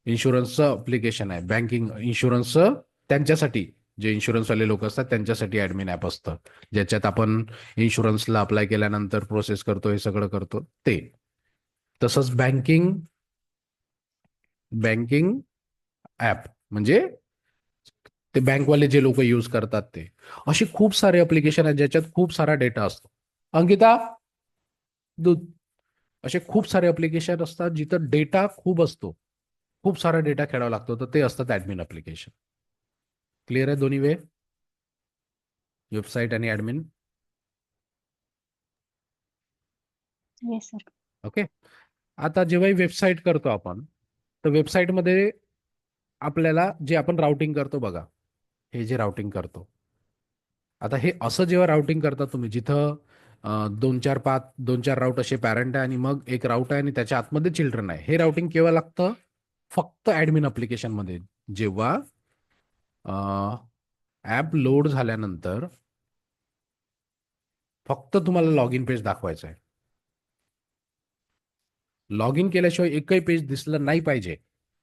इन्शुरन्सचं अप्लिकेशन आहे, बँकिंग इन्शुरन्सचं, त्यांच्यासाठी जे इन्शुरन्सवाले लोक असतात त्यांच्यासाठी ऍडमिन ऍप असतं, ज्याच्यात आपण इन्शुरन्सला अप्लाय केल्यानंतर प्रोसेस करतो, हे सगळं करतो ते. तसंच बँकिंग ऍप म्हणजे ते बँकवाले जे लोक यूज करतात ते. असे खूप सारे अप्लिकेशन आहेत ज्याच्यात खूप सारा डेटा असतो. अंकिता, दूध. असे खूप सारे अप्लिकेशन असतात जिथं डेटा खूप असतो, खूप सारा डेटा खेळावा लागतो, तर ते असतात ऍडमिन अप्लिकेशन. क्लिअर आहे दोन्ही वे, वेबसाईट आणि ऍडमिन. Yes sir. ओके. आता जेव्हाही वेबसाईट करतो आपण, तर वेबसाईटमध्ये आपल्याला जे आपण राउटिंग करतो बघा, हे जे राउटिंग करतो, आता हे असं जेव्हा राउटिंग करता तुम्ही, जिथं 2-4 राऊट असे पॅरेंट आहे आणि मग एक राऊट आहे आणि त्याच्या आतमध्ये चिल्ड्रन आहे, हे राउटिंग केव्हा लागतं? फक्त ऍडमिन अप्लिकेशन मध्ये. जेव्हा ऍप लोड झाल्यानंतर फक्त तुम्हाला लॉग इन पेज दाखवायचं आहे. लॉग इन केल्याशिवाय एकही पेज दिसलं नाही पाहिजे.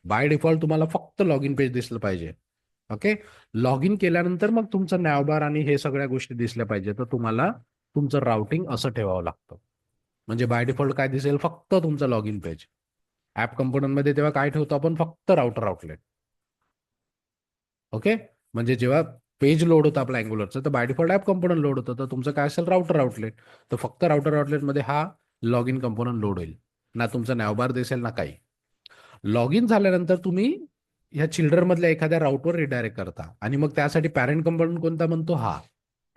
बाय डिफॉल्ट तुम्हाला फक्त लॉग इन पेज दिसलं पाहिजे. ओके. लॉग इन केल्यानंतर मग तुमचं नॅवबार आणि हे सगळ्या गोष्टी दिसल्या पाहिजे. तर तुम्हाला तुमचं राउटिंग असं ठेवावं लागतं. म्हणजे बाय डिफॉल्ट काय दिसेल? फक्त तुमचं लॉग इन पेज. ऍप कंपोनंटमध्ये तेव्हा काय ठेवतो आपण? फक्त राउटर आउटलेट. ओके. म्हणजे जेव्हा पेज लोड होतं आपलं अँग्युलरचं, तर by default app component load होतं, तर तुमचं काय असेल? Router outlet. तर फक्त राउटर आउटलेटमध्ये हा लॉग इन कंपोनंट लोड होईल. ना तुमचा नॅवबार दिसेल ना काही. लॉग इन झाल्यानंतर तुम्ही ह्या चिल्ड्रन मधल्या एखाद्या राऊटवर रिडायरेक्ट करता आणि मग त्यासाठी पॅरेंट कंपोनंट कोणता म्हणतो? हा.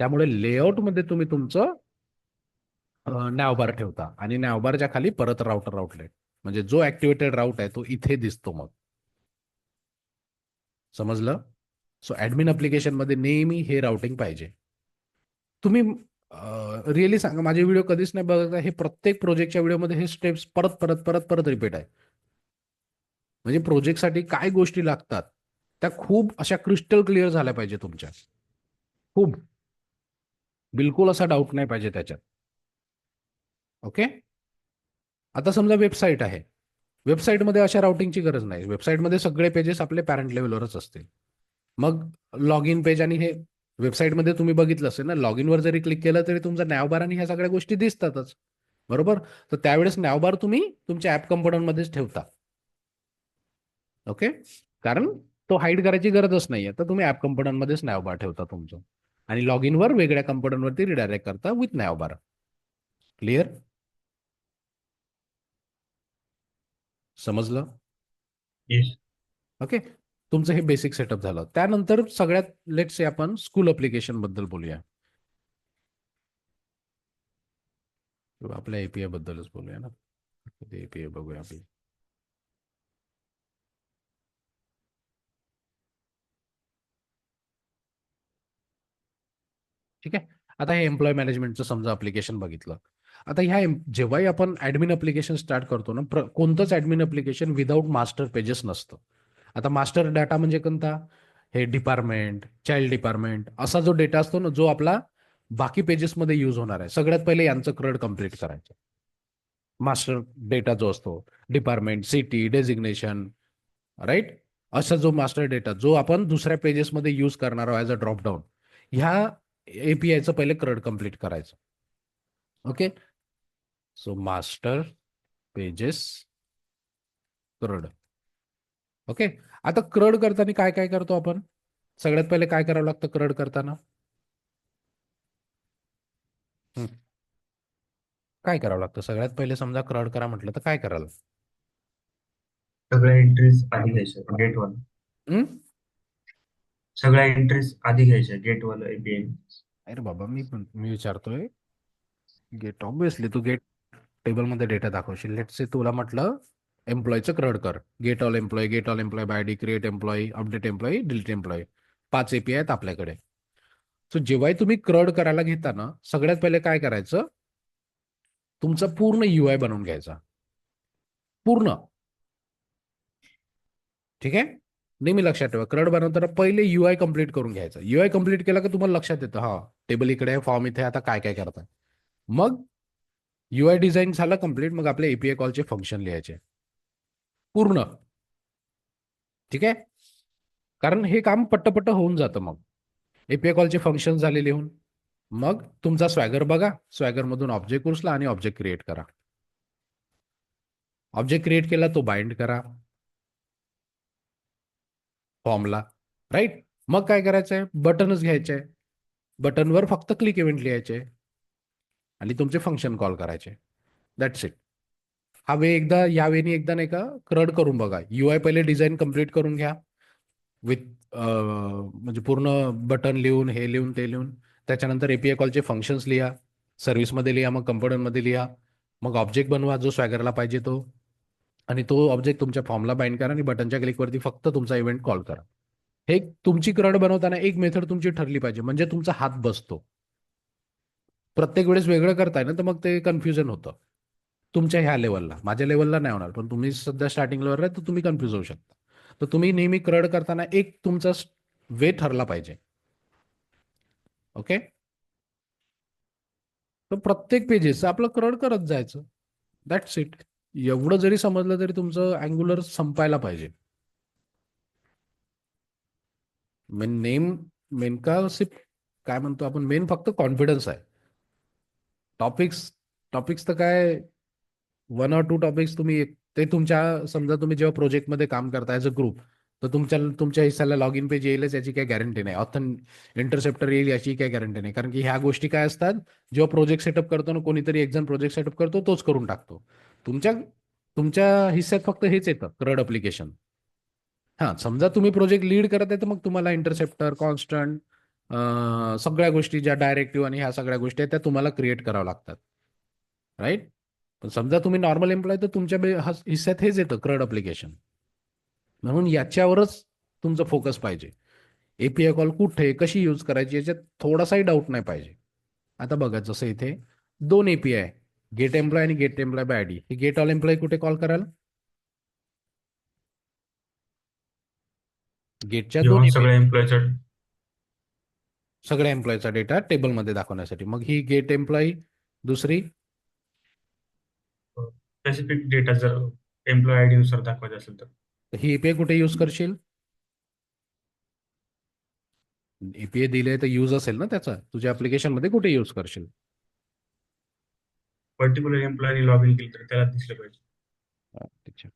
त्यामुळे लेआउटमध्ये तुम्ही तुमचं नॅवबार ठेवता आणि नॅवबारच्या खाली परत राउटर आउटलेट, म्हणजे जो ऍक्टिव्हेटेड राऊट आहे तो इथे दिसतो. मग समजलं? सो ऍडमिन अप्लिकेशन मध्ये नेहमी हे राउटिंग पाहिजे. तुम्ही रिअली सांगा, माझे व्हिडिओ कधीच नाही बघा, हे प्रत्येक प्रोजेक्टच्या व्हिडिओमध्ये हे स्टेप्स परत परत परत परत रिपीट आहे. म्हणजे प्रोजेक्टसाठी काय गोष्टी लागतात त्या खूप अशा क्रिस्टल क्लिअर झाल्या पाहिजे तुमच्या. खूप. बिलकुल असा डाऊट नाही पाहिजे त्याच्यात. ओके. आता समजा वेबसाईट आहे, वेबसाईटमध्ये अशा राउटिंगची गरज नाही. वेबसाईटमध्ये सगळे पेजेस आपले पॅरेंट लेवलवरच असतील. मग लॉग इन पेज आणि हे वेबसाईटमध्ये तुम्ही बघितलं असेल ना, लॉग इनवर जरी क्लिक केलं तरी तुमचा नॅवबार आणि ह्या सगळ्या गोष्टी दिसतातच. बरोबर. तर त्यावेळेस नॅवबार तुम्ही तुमच्या ऍप कंपोनंटमध्येच ठेवता. ओके. कारण तो हाईड करायची गरजच नाहीये, तर तुम्ही ऍप कंपोनंटमध्येच नॅवबार ठेवता तुमचं, आणि लॉग इनवर वेगळ्या कंपोनंटवरती रिडायरेक्ट करता विथ नॅवबार. क्लिअर? समजलं? येस. ओके. तुमचं हे बेसिक सेटअप झालं. त्यानंतर सगळ्यात लेट्स से आपण स्कूल अप्लिकेशन बद्दल बोलूया, किंवा आपल्या एपीआय बद्दलच बोलूया ना. एपीआय बघूया आपली. ठीक आहे. आता हे एम्प्लॉय मॅनेजमेंटचं समजा अप्लिकेशन बघितलं. आता ह्या जेव्हाही आपण ऍडमिन अप्लिकेशन स्टार्ट करतो ना, कोणतंच admin application without master pages नसतं. आता मास्टर डाटा म्हणजे कोणता? हे डिपार्टमेंट, चाइल्ड डिपार्टमेंट असा जो डेटा असतो ना, जो आपला बाकी पेजेसमध्ये यूज होणार आहे, सगळ्यात पहिले यांचं क्रड कम्प्लीट करायचं. मास्टर डेटा जो असतो, डिपार्टमेंट, सिटी, डेझिग्नेशन, राईट, असा जो मास्टर डेटा जो आपण दुसऱ्या पेजेसमध्ये यूज करणार आहोत ॲज अ ड्रॉपडाऊन, ह्या एपीआयचं पहिले क्रड कम्प्लीट करायचं. Okay. So master pages क्रड. Okay. आता क्रड करताना काय काय करतो आपण? सगळ्यात पहिले काय करावं लागतं क्रड करताना? काय करावं लागतं सगळ्यात पहिले? समजा क्रड करा म्हटलं तर काय कराल? सगळ्या एंट्रीज आधी घ्यायच्या गेट वन. सगळ्या एंट्रीज आधी घ्यायच्या गेट वन एपीआय. अरे बाबा, मी विचारतोय गेट. ऑब्विसली तू गेट टेबलमध्ये डेटा दाखवशील. लेट्स से तुला म्हटलं एम्प्लॉयचं क्रड कर. Get all employee by ID, create employee, update employee, delete employee, 5 API आहेत आपल्याकडे. सो जेव्हाही तुम्ही क्रड करायला घेता ना, सगळ्यात पहिले काय करायचं? तुमचा पूर्ण यूआय बनवून घ्यायचा, पूर्ण. ठीक आहे. नेहमी लक्षात ठेवा, क्रड बनवताना पहिले यूआय कम्प्लीट करून घ्यायचं. यूआय कम्प्लीट केला की तुम्हाला लक्षात येतं, हा टेबल इकडे आहे, फॉर्म इथे, आता काय काय करताय. मग यूआय डिझाईन झालं कम्प्लीट, मग आपले एपीआय कॉलचे फंक्शन लिहायचे पूर्ण. ठीक आहे. कारण हे काम पट्टपट्ट होऊन जातं. मग एपीआय कॉलचे फंक्शन झाले लिहून, मग तुमचा स्वॅगर बघा, स्वॅगर मधून ऑब्जेक्ट उचला आणि ऑब्जेक्ट क्रिएट करा. ऑब्जेक्ट क्रिएट केला तो बाइंड करा फॉर्मला, राईट. मग काय करायचंय? बटनच घ्यायचंय, बटनवर फक्त क्लिक इव्हेंट लिहायचे आणि तुमचे फंक्शन कॉल करायचे. That's it. हा वे एकदा, या वेळी एकदा नाही का क्रड करून बघा. यूआय पहिले डिझाईन कम्प्लीट करून घ्या विथ म्हणजे पूर्ण बटन लिहून, हे लिहून, ते लिहून. त्याच्यानंतर एपीआय कॉलचे फंक्शन्स लिहा, सर्व्हिसमध्ये लिहा, मग कंपोनंटमध्ये लिहा, मग ऑब्जेक्ट बनवा जो स्वॅगरला पाहिजे तो, आणि तो ऑब्जेक्ट तुमच्या फॉर्मला बाइंड करा आणि बटनच्या क्लिकवरती फक्त तुमचा इव्हेंट कॉल करा. हे तुमची क्रड बनवताना एक मेथड तुमची ठरली पाहिजे, म्हणजे तुमचा हात बसतो. प्रत्येक वेळेस वेगळं करताय ना, तर मग ते कन्फ्युजन होतं तुमच्या ह्या लेवलला. माझ्या लेवलला नाही होणार, पण तुम्ही सध्या स्टार्टिंग लेवलला आहे तर तुम्ही कन्फ्युज होऊ शकता. तर तुम्ही नेहमी क्रड करताना एक तुमचा वे ठरला पाहिजे. ओके. तर प्रत्येक पेजेस आपलं क्रड करत जायचं. That's it. एवढं जरी समजलं तरी तुमचं अँग्युलर संपायला पाहिजे. नेम मेन का सिर्फ काय म्हणतो आपण, मेन फक्त कॉन्फिडन्स आहे. टॉपिक्स टॉपिक्स तर काय, 1 or 2 टॉपिक्स तुम्ही ते तुमच्या, समजा तुम्ही जेव्हा प्रोजेक्टमध्ये काम करता ॲज अ ग्रुप, तर तुमच्या हिस्साला लॉग इन पेज येईलच याची काही गॅरंटी नाही. इंटरसेप्टर येईल याची काही गॅरंटी नाही. कारण की ह्या गोष्टी काय असतात, जेव्हा प्रोजेक्ट सेटअप करतो ना, कोणीतरी एक जण प्रोजेक्ट सेटअप करतो, तोच करून टाकतो. तुमच्या तुमच्या हिस्स्यात फक्त हेच येतं, क्रड अप्लिकेशन. हां, समजा तुम्ही प्रोजेक्ट लीड करत आहे, तर मग तुम्हाला इंटरसेप्टर, कॉन्स्टंट, सगळ्या गोष्टी ज्या डायरेक्टिव्ह आणि ह्या सगळ्या गोष्टी आहेत त्या तुम्हाला क्रिएट कराव्या लागतात, राईट. पण समजा तुम्ही नॉर्मल एम्प्लॉय, तर तुमच्या हिस्स्यात हेच येतं क्रड अप्लिकेशन. म्हणून याच्यावरच तुमचं फोकस पाहिजे. एपीआय कॉल कुठे, कशी यूज करायची, याच्यात थोडासाही डाऊट नाही पाहिजे. आता बघा, जसं इथे 2 एपीआय, गेट एम्प्लॉय आणि गेट एम्प्लॉय बाय आयडी. हे गेट ऑल एम्प्लॉय कुठे कॉल कराल? गेटच्या 2 जेव्हा एपीआय. सगळ्या एम्प्लॉयचं सगळ्या एम्प्लॉईचा डेटा टेबलमध्ये दाखवण्यासाठी. मग ही गेट एम्प्लॉई, दुसरी स्पेसिफिक डेटा जर एम्प्लॉय आयडी नुसार दाखवायचं असेल तर ही एपीआय कुठे यूज करशील? एपीआय दिले तर यूज असेल ना त्याचा, तुझ्या application मध्ये कुठे यूज करशील? पर्टिक्युलर एम्प्लॉयनी लॉग इन केलं तर त्याला दिसलं पाहिजे. अच्छा.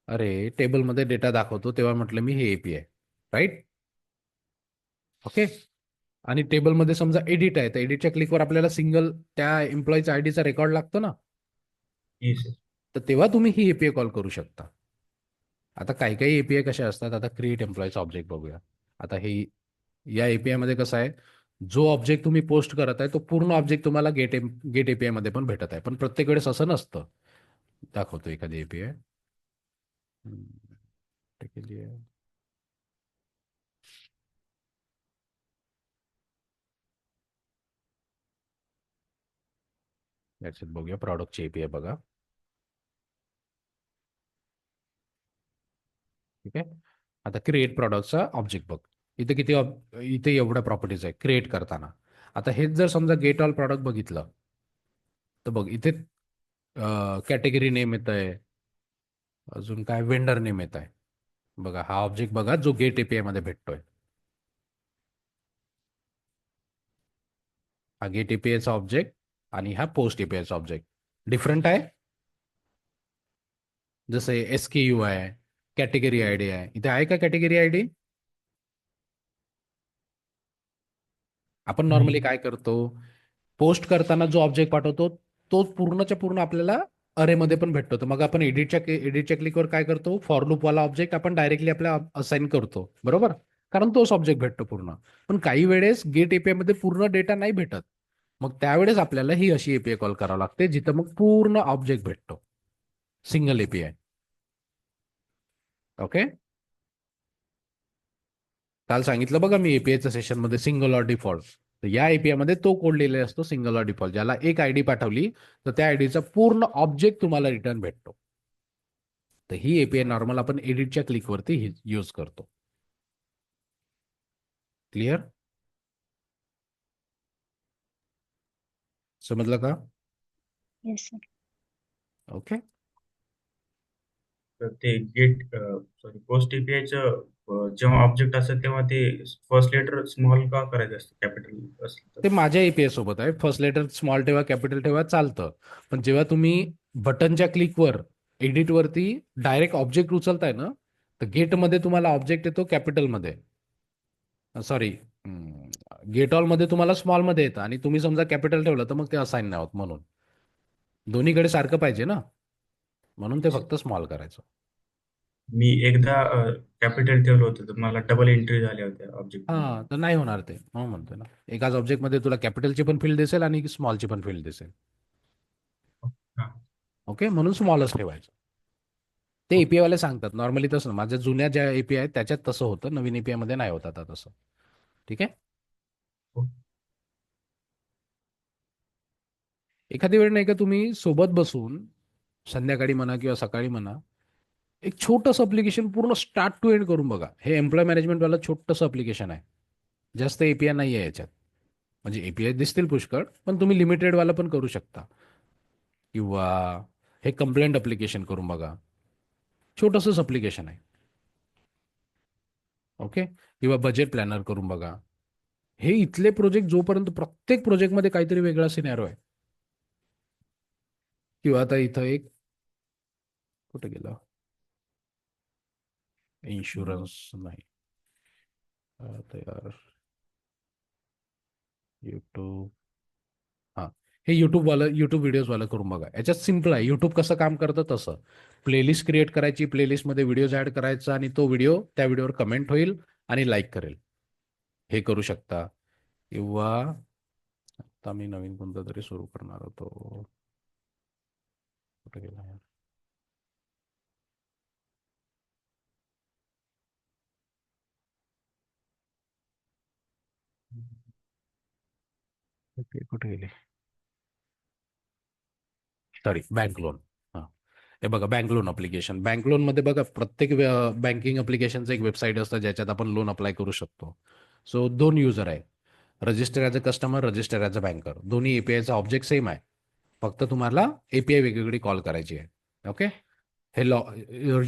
अरे टेबलमध्ये डेटा दाखवतो तेव्हा म्हटलं मी हे एपीआय, राईट? ओके. आणि टेबलमध्ये समजा एडिट आहे, तर एडिटच्या क्लिकवर आपल्याला सिंगल त्या एम्प्लॉईचा आयडीचा रेकॉर्ड लागतो ना, येस. तर तेव्हा तुम्ही ही एपीआय कॉल करू शकता. आता काही काही एपीआय कशा असतात, आता क्रिएट एम्प्लॉईचा ऑब्जेक्ट बघूया. आता हे या एपीआय मध्ये कसं आहे, जो ऑब्जेक्ट तुम्ही पोस्ट करत आहे तो पूर्ण ऑब्जेक्ट तुम्हाला गेट एपीआय मध्ये पण भेटत आहे, पण प्रत्येक वेळेस असं नसतं. दाखवतो एखादी एपीआय. बघूया प्रॉडक्टची एपीआय बघा. ठीक आहे. आता क्रिएट प्रॉडक्टचा ऑब्जेक्ट बघ. इथे किती इथे एवढ्या प्रॉपर्टीज आहे क्रिएट करताना. आता हेच जर समजा गेट ऑल प्रॉडक्ट बघितलं तर बघ इथे कॅटेगरी नेम येत आहे, अजून काय वेंडर नेम येत आहे. बघा हा ऑब्जेक्ट बघा जो गेट एपीआय मध्ये भेटतोय. हा गेट एपीआयचा ऑब्जेक्ट आणि हा पोस्ट एपीआयचा ऑब्जेक्ट डिफरंट आहे. जसे एसकेयू आहे, कॅटेगरी आयडी आहे. इथे आहे का कॅटेगरी आयडी? आपण नॉर्मली काय करतो, पोस्ट करताना जो ऑब्जेक्ट पाठवतो तो पूर्णच्या पूर्ण आपल्याला अरेमध्ये पण भेटतो. तर मग आपण एडिटच्या क्लिकवर काय करतो, फॉर लूप वाला ऑब्जेक्ट आपण डायरेक्टली आपल्या असाइन करतो, बरोबर? कारण तोच ऑब्जेक्ट भेटतो पूर्ण. पण काही वेळेस गेट एपीआय मध्ये पूर्ण डेटा नाही भेटत, मग त्यावेळेस आपल्याला ही अशी एपीआय कॉल करावी लागते जिथं मग पूर्ण ऑब्जेक्ट भेटतो, सिंगल एपीआय. ओके. काल सांगितलं बघा मी एपीआयच्या सेशनमध्ये सिंगल ऑर डिफॉल्ट. तर या एपीआय मध्ये तो कोड लिहिलेला असतो सिंगल ऑर डिफॉल्ट. ज्याला एक आयडी पाठवली तर त्या आयडीचा पूर्ण ऑब्जेक्ट तुम्हाला रिटर्न भेटतो. तर ही एपीआय नॉर्मल आपण एडिटच्या क्लिकवरती यूज करतो. क्लिअर? समजलं का? Yes sir. ओके. तर ते पोस्ट एपीआयचं जेव्हा ऑब्जेक्ट असतं तेव्हा ते फर्स्ट लेटर स्मॉल का करायचं असतं, कॅपिटल असलं ते तर? माझ्या एपीआय सोबत आहे. फर्स्ट लेटर स्मॉल ठेवा, कॅपिटल ठेवा, चालतं. पण जेव्हा तुम्ही बटनच्या क्लिकवर एडिटवरती डायरेक्ट ऑब्जेक्ट उचलताय ना, तर गेटमध्ये तुम्हाला ऑब्जेक्ट येतो कॅपिटलमध्ये, सॉरी गेट ऑल मध्ये तुम्हाला स्मॉल मध्ये येतं, आणि तुम्ही समजा कॅपिटल ठेवलं तर मग ते असाइन नाही होत. म्हणून दोन्हीकडे सारखं पाहिजे ना, म्हणून ते फक्त स्मॉल करायचं. मी एकदा कॅपिटल ठेवलं होतं तर मला डबल एंट्री झाल्या होत्या ऑब्जेक्ट. हा, तर नाही होणार ते, म्हणून म्हणतोय ना. एकाच ऑब्जेक्टमध्ये तुला कॅपिटलची पण फील्ड दिसेल आणि स्मॉलची पण फील्ड दिसेल. हा. ओके, म्हणून स्मॉलच ठेवायचं. ते एपीआय वाले सांगतात नॉर्मली तसं. माझ्या जुन्या ज्या एपीआय आहेत त्याच्यात तसं होतं, नवीन एपीआय मध्ये नाही होत आता तसं. ठीक आहे. हो. एखादी वेळ नाही का तुम्ही सोबत बसून संध्याकाळी म्हणा किंवा सकाळी म्हणा, एक छोटंसं अप्लिकेशन पूर्ण स्टार्ट टू एंड करून बघा. हे एम्प्लॉय मॅनेजमेंटवाला छोटंसं अप्लिकेशन आहे, जास्त एपीआय नाही आहे याच्यात. म्हणजे एपीआय दिसतील पुष्कळ, पण तुम्ही लिमिटेड वाला पण करू शकता. किंवा हे कंप्लेंट अप्लिकेशन करून बघा, छोटंसंच अप्लिकेशन आहे. ओके. किंवा बजेट प्लॅनर करून बघा. हे इथले प्रोजेक्ट जोपर्यंत प्रत्येक प्रोजेक्टमध्ये काहीतरी वेगळा सिनॅरो आहे. किंवा आता इथं एक कुठे गेलं, इन्शुरन्स नाही यार, युट्यूब, हां, हे युट्यूब व्हिडिओजवालं करून बघा. याच्यात सिम्पल आहे. युट्यूब कसं काम करतं तसं. प्लेलिस्ट क्रिएट करायची, प्लेलिस्टमध्ये व्हिडिओज ॲड करायचा, आणि तो व्हिडिओ त्या व्हिडिओवर कमेंट होईल आणि लाईक करेल. हे करू शकता. किंवा आता मी नवीन कोणता तरी सुरू करणार होतो, कुठे गेला यार? कुठे गेले, सॉरी, बँक लोन. हां, हे बघा बँक लोन अप्लिकेशन. बँक लोनमध्ये बघा प्रत्येक बँकिंग अप्लिकेशनचं एक वेबसाईट असतं ज्याच्यात आपण लोन अप्लाय करू शकतो. सो 2 युजर आहे. Register as a customer, register as a banker, दोन्ही एपीआयचा ऑब्जेक्ट सेम आहे. फक्त तुम्हाला एपीआय वेगवेगळी कॉल करायची आहे. ओके, हे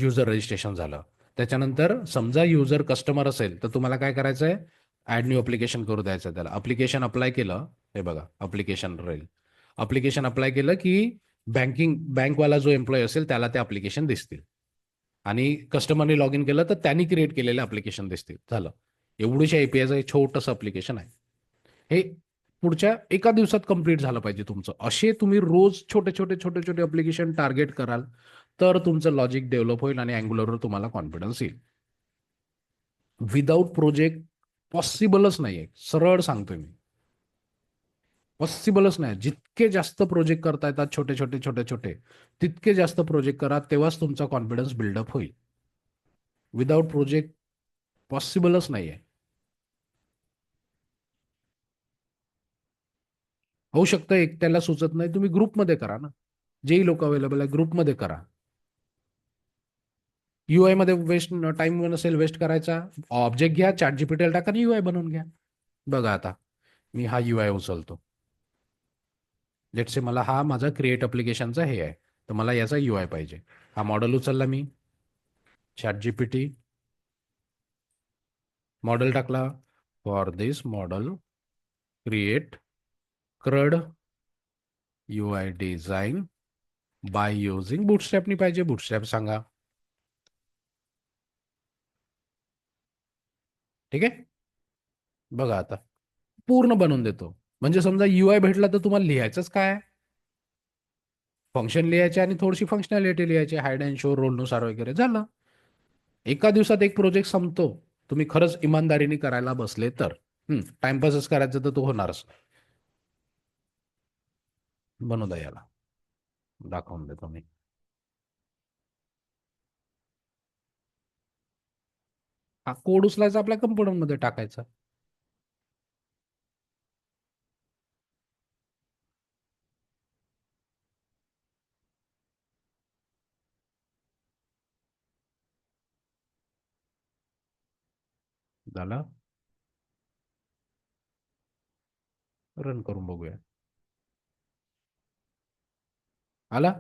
युजर रजिस्ट्रेशन झालं. त्याच्यानंतर समजा युजर कस्टमर असेल तर तुम्हाला काय करायचं आहे, ॲड न्यू अप्लिकेशन करू द्यायचं आहे त्याला. अप्लिकेशन अप्लाय केलं, हे बघा अप्लिकेशन राहील. अप्लिकेशन अप्लाय केलं की बँकवाला जो एम्प्लॉय असेल त्याला ते अप्लिकेशन दिसतील, आणि कस्टमरने लॉग इन केलं तर त्यांनी क्रिएट केलेले अप्लिकेशन दिसतील. झालं. एवढीशा एपीआयचं एक छोटंसं अप्लिकेशन आहे. हे पुढच्या एका दिवसात कंप्लीट झालं पाहिजे तुमचं. असे तुम्ही रोज छोटे छोटे छोटे छोटे अप्लिकेशन टार्गेट कराल तर तुमचं लॉजिक डेव्हलप होईल आणि अँग्युलरवर तुम्हाला कॉन्फिडन्स येईल. विदाऊट प्रोजेक्ट पॉसिबलच नाहीये, सरळ सांगतोय मी. पॉसिबलच नाही. जितके जास्त प्रोजेक्ट करता येतात छोटे छोटे छोटे छोटे, तितके जास्त प्रोजेक्ट करा, तेव्हाच तुमचा कॉन्फिडन्स बिल्डअप होईल. विदाऊट प्रोजेक्ट पॉसिबलच नाहीये. होऊ शकतं एकट्याला सुचत नाही, तुम्ही ग्रुपमध्ये करा ना. जेही लोक अवेलेबल आहे ग्रुपमध्ये करा. UI मध्ये वेस्ट टाइम नसेल वेस्ट करायचा, ऑब्जेक्ट घ्या, चॅट जीपीटीला टाका आणि UI बनवून घ्या. बघा आता मी हा UI उचलतो. लेट्स से मला हा माझा क्रिएट अप्लिकेशनचा हे आहे, तर मला याचा UI पाहिजे. हा मॉडेल उचलला मी, चॅट जीपीटी मॉडेल टाकला. For this model create CRUD UI design by using बूटस्ट्रॅपनी पाहिजे. बूटस्ट्रॅप सांगा. ठीक आहे. बघा आता पूर्ण बनवून देतो. म्हणजे समजा UI भेटला तर तुम्हाला लिहायचंच काय, फंक्शन लिहायचे आणि थोडीशी फंक्शनॅलिटी लिहायची, हाईड अँड शो रोलनुसार वगैरे, झालं. एका दिवसात एक प्रोजेक्ट संपतो. तुम्ही खरंच इमानदारीने करायला बसले तर. टाइमपासच करायचं तर तो होणारच नाही. बनवू द्या, याला दाखवून देतो मी. हा कोड उचलायचा, आपल्या कंपोनंटमध्ये टाकायचा. झाला. रन करून बघूया. आला.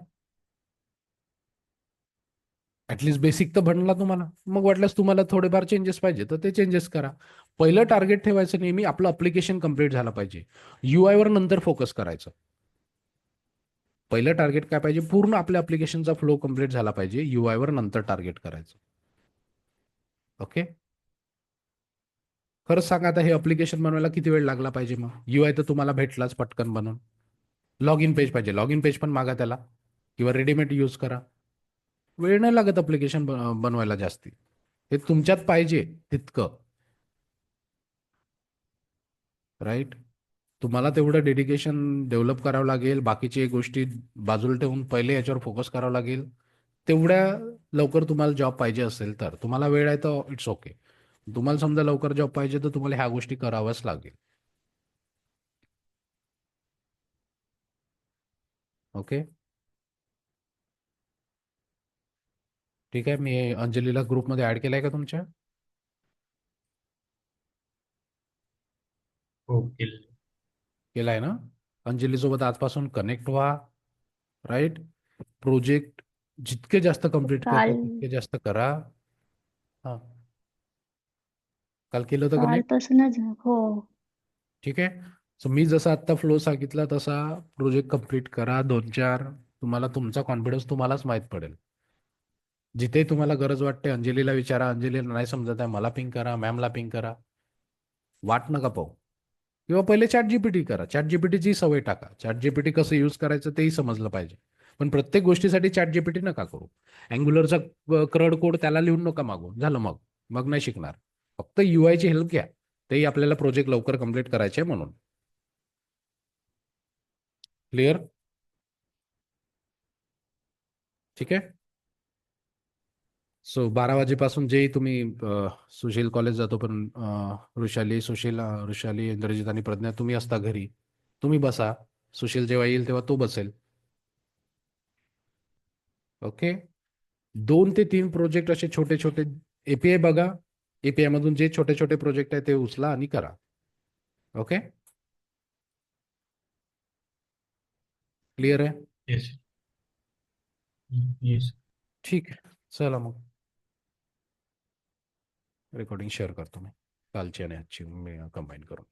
ऍटलीस्ट बेसिक तर बनला तुम्हाला. मग वाटल्यास तुम्हाला थोडेफार चेंजेस पाहिजे तर ते चेंजेस करा. पहिलं टार्गेट ठेवायचं नेहमी आपलं अप्लिकेशन कम्प्लीट झालं पाहिजे. UI वर नंतर फोकस करायचं. पहिलं टार्गेट काय पाहिजे, पूर्ण आपल्या अप्लिकेशनचा फ्लो कम्प्लीट झाला पाहिजे. UI वर नंतर टार्गेट करायचं. ओके. खरंच सांगा आता हे अप्लिकेशन बनवायला किती वेळ लागला पाहिजे मग. UI तर तुम्हाला भेटलाच पटकन बनवून. लॉग इन पेज पाहिजे, लॉग इन पेज पण मागा त्याला, किंवा रेडीमेड यूज करा. वेळ नाही लागत अप्लिकेशन बनवायला जास्ती. हे तुमच्यात पाहिजे तितकं, राईट. तुम्हाला तेवढं डेडिकेशन डेव्हलप करावं लागेल. बाकीची गोष्टी बाजूला ठेवून पहिले याच्यावर फोकस करावं लागेल. तेवढ्या लवकर तुम्हाला जॉब पाहिजे असेल तर, तुम्हाला वेळ आहे तर इट्स ओके. तुम्हाला समजा लवकर जॉब पाहिजे तर तुम्हाला ह्या गोष्टी कराव्याच लागेल. ओके. ठीक आहे. मी अंजलीला ग्रुपमध्ये ऍड केलाय का तुमच्या? हो, केलेलं. केलाय ना. अंजली सोबत आजपासून कनेक्ट व्हा. राईट. प्रोजेक्ट जितके जास्त कम्प्लीट करता काल तितके जास्त करा. हा, काल केलं होतं कनेक्ट. कालपासूनच हो. ठीक आहे. सो मी जसा आत्ता फ्लो सांगितला तसा प्रोजेक्ट कम्प्लीट करा. 2-4 तुम्हाला तुमचा कॉन्फिडन्स तुम्हालाच माहित पडेल. जिथे तुम्हाला गरज वाटते अंजलीला विचारा. अंजलीला नाही समजत आहे मला पिंग करा, मॅमला पिंग करा. वाट नका पाहू. किंवा पहिले चॅट जीपीटी करा. चॅट जीपीटीची सवय टाका. चॅट जीपीटी कसं यूज करायचं तेही समजलं पाहिजे. पण प्रत्येक गोष्टीसाठी चॅट जीपीटी नका करू. अँग्युलरचा CRUD कोड त्याला लिहून नका मागू. झालं. मग मग नाही शिकणार. फक्त UI ची हेल्प घ्या. तेही आपल्याला प्रोजेक्ट लवकर कम्प्लीट करायचे म्हणून. क्लिअर. ठीक आहे. सो 12 वाजेपासून जेही तुम्ही सुशील कॉलेज जातो पण ऋषाली, सुशील, ऋषाली, इंद्रजित आणि प्रज्ञा तुम्ही असता घरी. तुम्ही बसा. सुशील जेव्हा येईल तेव्हा तो बसेल. ओके. 2 ते 3 प्रोजेक्ट असे छोटे छोटे एपीआय बघा. एपीआय मधून जे छोटे छोटे प्रोजेक्ट आहे ते उचला आणि करा. ओके, क्लिअर आहे? येस. येस. ठीक आहे, चला मग रेकॉर्डिंग शेअर करतो मी कालची आणि आजची मी कंबाईन करून.